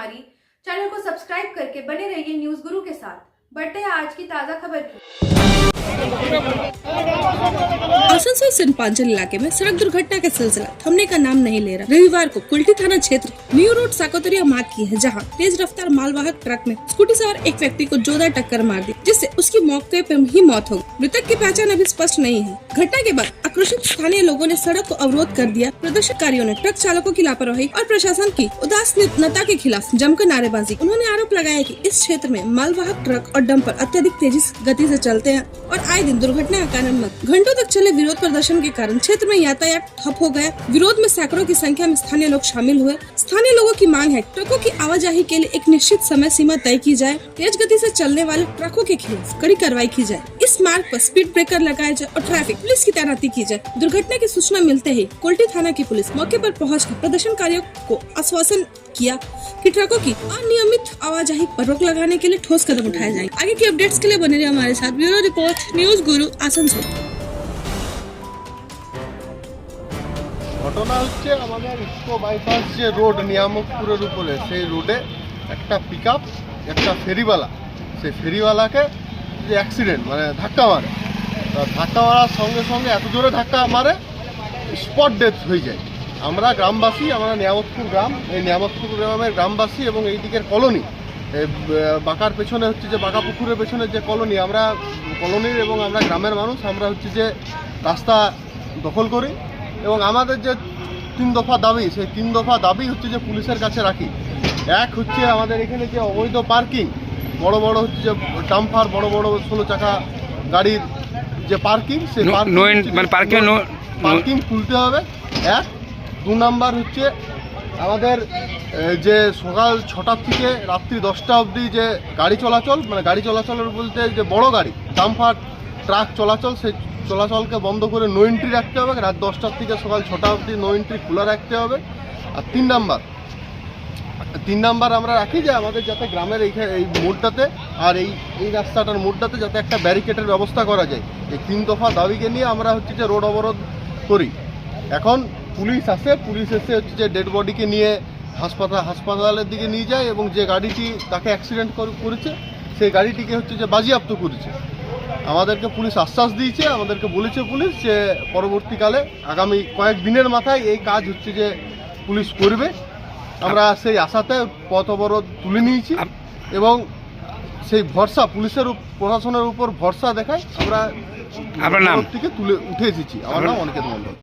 हमारी चैनल को सब्सक्राइब करके बने रहिए न्यूज गुरु के साथ। बढ़ते हैं आज की ताजा खबर की। आसनसोल सिंपांचल इलाके में सड़क दुर्घटना का सिलसिला थमने का नाम नहीं ले रहा। रविवार को कुल्टी थाना क्षेत्र न्यू रोड साकोतरिया मार्ग की है, जहां तेज रफ्तार मालवाहक ट्रक में स्कूटी सवार एक व्यक्ति को जोरदार टक्कर मार दी, जिससे उसकी मौके पर ही मौत हो गई। मृतक की पहचान अभी स्पष्ट नहीं है। घटना के बाद आक्रोशित स्थानीय लोगों ने सड़क को अवरोध कर दिया। प्रदर्शनकारियों ने ट्रक चालकों की लापरवाही और प्रशासन की उदासीनता के खिलाफ जमकर नारेबाजी। उन्होंने आरोप लगाया कि इस क्षेत्र में मालवाहक ट्रक और डंपर अत्यधिक तेजी गति से चलते हैं और आए दिन दुर्घटना का कारण बन। घंटों तक चले विरोध प्रदर्शन के कारण क्षेत्र में यातायात ठप हो गया। विरोध में सैकड़ों की संख्या में स्थानीय लोग शामिल हुए। स्थानीय लोगों की मांग है ट्रकों की आवाजाही के लिए एक निश्चित समय सीमा तय की जाए, तेज गति से चलने वाले ट्रकों के खिलाफ कड़ी कार्रवाई की जाए, इस मार्ग पर स्पीड ब्रेकर लगाए जाए और ट्रैफिक पुलिस की तैनाती की जाए। दुर्घटना की सूचना मिलते ही कुल्टी थाना की पुलिस मौके पर पहुंचकर प्रदर्शनकारियों को आश्वासन किया कि ट्रकों की अनियमित आवाजाही पर रोक लगाने के लिए ठोस कदम उठाए जाएंगे। आगे की अपडेट्स के लिए बने रहिए हमारे साथ। ब्यूरो रिपोर्ट, न्यूज गुरु, आसनसोल। ঘটনা হচ্ছে আমাদের ইসকো বাইপাস যে রোড নিয়ামকপুরের উপরে, সেই রোডে একটা পিকআপ একটা ফেরিওয়ালা, সেই ফেরিওয়ালাকে যে অ্যাক্সিডেন্ট মানে ধাক্কা মারে। ধাক্কা মারার সঙ্গে সঙ্গে এত জোরে ধাক্কা মারে স্পট ডেথ হয়ে যায়। আমরা গ্রামবাসী, আমরা নিয়ামতপুর গ্রাম, এই নিয়ামতপুর গ্রামের গ্রামবাসী এবং এই দিকের কলোনি, বাঁকার পেছনে হচ্ছে যে বাঁকা পুকুরের পেছনে যে কলোনি, আমরা কলোনির এবং আমরা গ্রামের মানুষ, আমরা হচ্ছে যে রাস্তা দখল করি এবং আমাদের যে 3 দফা দাবি, সেই 3 দফা দাবি হচ্ছে যে পুলিশের কাছে রাখি। এক হচ্ছে আমাদের এখানে যে অবৈধ পার্কিং, বড় বড় হচ্ছে যে ডাম্পার, বড় বড় 16 চাকা গাড়ির যে পার্কিং, সেই পার্কিং খুলতে হবে। 1 2 নাম্বার হচ্ছে আমাদের যে সকাল 6টা থেকে রাত্রি 10টা অবধি যে গাড়ি চলাচল, মানে গাড়ি চলাচলের বলতে যে বড় গাড়ি, ডাম্পার, ট্রাক চলাচল, সেই চলাচলকে বন্ধ করে নো এন্ট্রি রাখতে হবে। রাত 10টার থেকে সকাল 6টা অবধি নো এন্ট্রি খোলা রাখতে হবে। আর 3 নাম্বার আমরা রাখি যে আমাদের যাতে গ্রামের এই মোড়টাতে আর এই রাস্তাটার মোড়টাতে যাতে একটা ব্যারিকেডের ব্যবস্থা করা যায়। এই 3 দফা দাবিকে নিয়ে আমরা হচ্ছে যে রোড অবরোধ করি। এখন পুলিশ আসে, পুলিশ এসে হচ্ছে যে ডেড বডিকে নিয়ে হাসপাতালের দিকে নিয়ে যায় এবং যে গাড়িটি তাকে অ্যাক্সিডেন্ট করেছে সেই গাড়িটিকে হচ্ছে যে বাজেয়াপ্ত করেছে। আমাদেরকে পুলিশ আশ্বাস দিয়েছে, আমাদেরকে বলেছে পুলিশ যে পরবর্তীকালে আগামী কয়েক দিনের মাথায় এই কাজ হচ্ছে যে পুলিশ করবে। আমরা সেই আশাতে পথ অবরোধ তুলে নিয়েছি এবং সেই ভরসা পুলিশের প্রশাসনের উপর ভরসা দেখায় আমরা থেকে তুলে উঠে এসেছি। আমার নাম অনিকেত মণ্ডল।